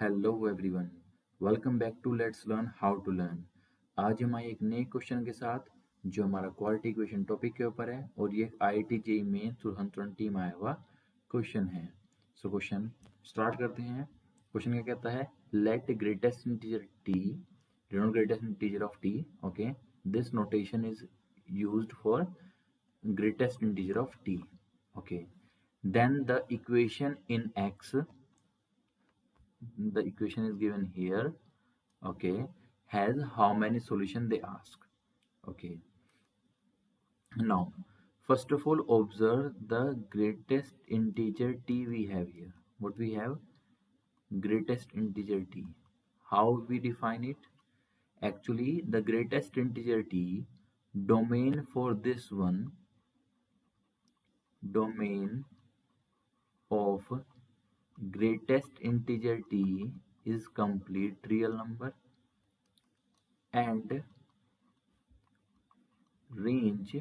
Hello everyone, welcome back to let's learn how to learn. आज हम आए एक नए क्वेश्चन के साथ जो हमारा क्वाड्रेटिक इक्वेशन टॉपिक के ऊपर है और ये आईआईटी जेईई में 2020 में आया हुआ क्वेश्चन है। सो क्वेश्चन स्टार्ट करते हैं। क्वेश्चन क्या कहता है, let greatest integer T denote greatest integer of T. Okay, this notation is used for greatest integer of t. Okay, then the equation in x, the equation is given here. Okay, has how many solution they ask. Okay, now first of all observe the greatest integer t we have here. What we have? Greatest integer t. How we define it? Actually the greatest integer t, domain for this one, domain of greatest integer t is complete real number, and range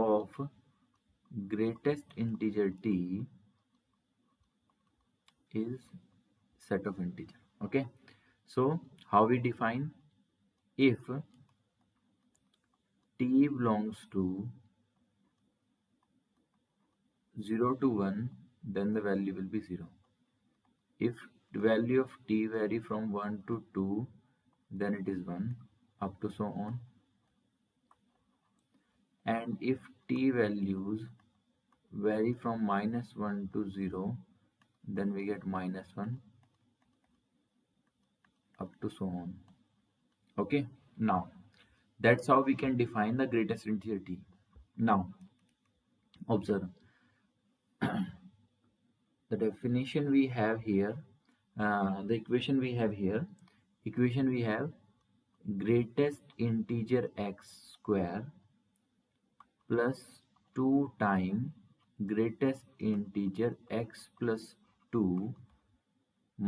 of greatest integer t is set of integer. Okay, so how we define? If t belongs to 0 to 1, then the value will be 0. If the value of t vary from 1 to 2, then it is 1, up to so on. And if t values vary from -1 to 0, then we get -1, up to so on. Okay, now that's how we can define the greatest integer t. Now observe the definition we have here, the equation we have here. Equation we have greatest integer x square plus 2 times greatest integer x plus 2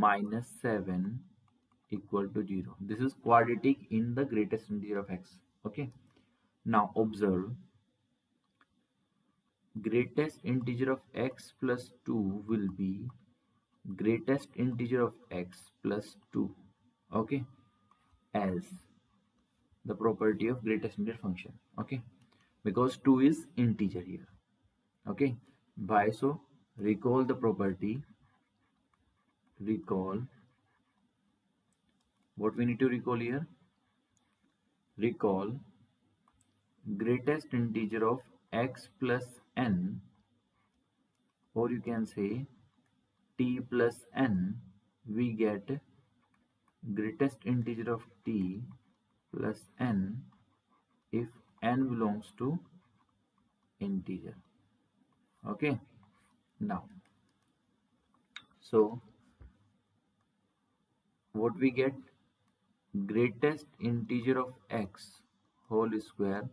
minus 7 equal to 0. This is quadratic in the greatest integer of x. Okay, now observe greatest integer of x plus 2 will be greatest integer of x plus 2. Okay, as the property of greatest integer function. Okay, because 2 is integer here. Okay, by so recall the property, recall what we need to recall here, recall greatest integer of x plus n, or you can say t plus n, we get greatest integer of t plus n if n belongs to integer. Okay, now so what we get, greatest integer of x whole square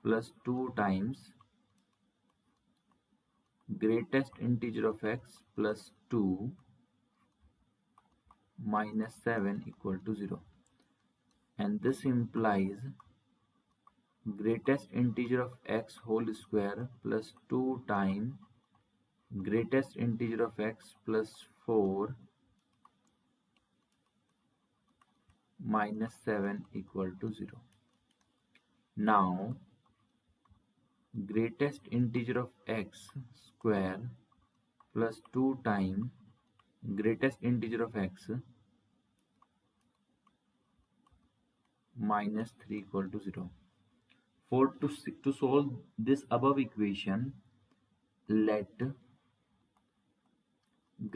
plus 2 times greatest integer of x plus 2 minus 7 equal to 0, and this implies greatest integer of x whole square plus 2 times greatest integer of x plus 4 minus 7 equal to 0. Now greatest integer of x square plus 2 times greatest integer of x minus 3 equal to 0. For to solve this above equation, let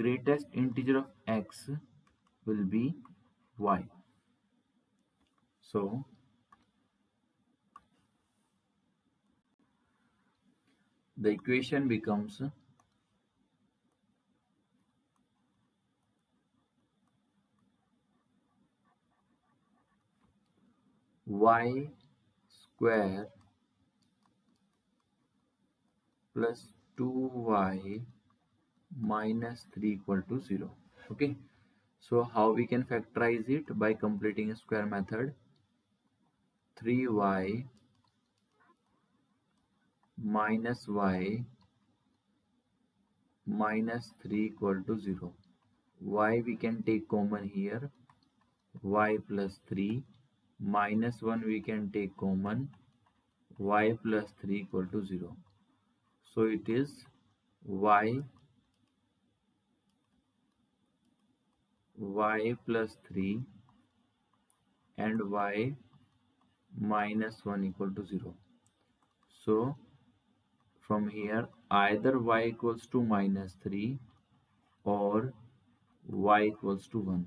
greatest integer of x will be y. So the equation becomes y square plus 2y minus 3 equal to 0. Okay, so how we can factorize it? By completing a square method. 3y minus y minus 3 equal to 0. y we can take common here, y plus 3 minus 1 we can take common, y plus 3 equal to 0. So it is y plus 3 and y minus 1 equal to 0. So from here either y equals to minus 3 or y equals to 1.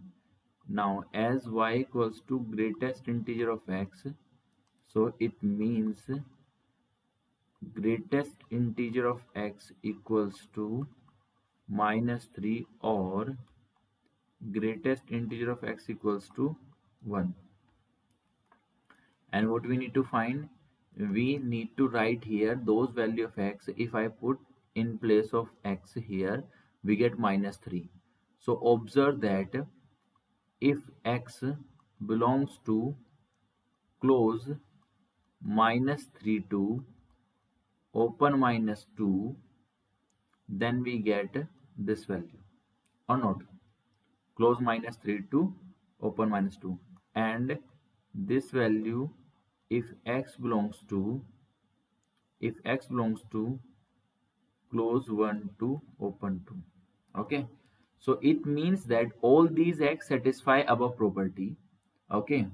Now as y equals to greatest integer of x, so it means greatest integer of x equals to minus 3 or greatest integer of x equals to 1. And what we need to find, we need to write here those value of x. If I put in place of x here, we get minus 3. So observe that if x belongs to close minus 3 to open minus 2, then we get this value or not, close minus 3 to open minus 2, and this value if x belongs to close 1 to open 2. Okay, so it means that all these x satisfy above property. Okay,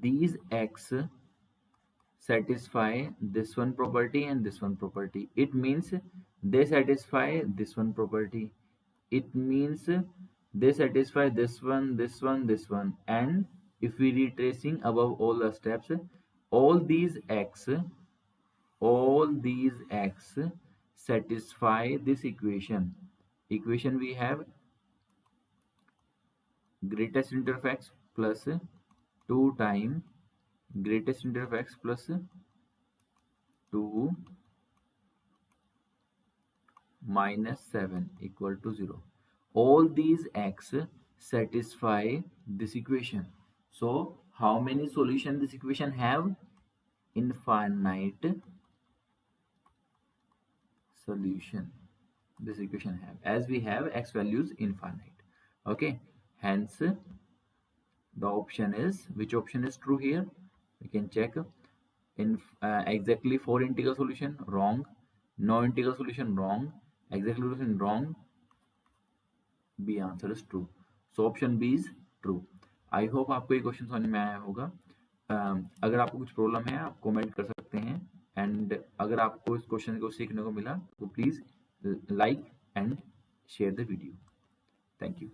these x satisfy this one property and this one property. It means they satisfy this one property. It means they satisfy this one, this one, this one. And if we retracing above all the steps, all these x satisfy this equation. Equation we have greatest integer of x plus 2 times greatest integer of x plus 2 minus 7 equal to 0. All these x satisfy this equation. So how many solutions this equation have? Infinite solution this equation have, as we have x values infinite. Okay, hence the option is, which option is true here? We can check. In exactly 4 integral solution wrong, no integral solution wrong, exactly solution wrong, B answer is true. So option B is true. I hope आपको ये question समझ में आया होगा. अगर आपको कुछ problem है आप कमेंट कर सकते हैं, एंड अगर आपको इस क्वेश्चन को सीखने को मिला तो please like and share the video. Thank you.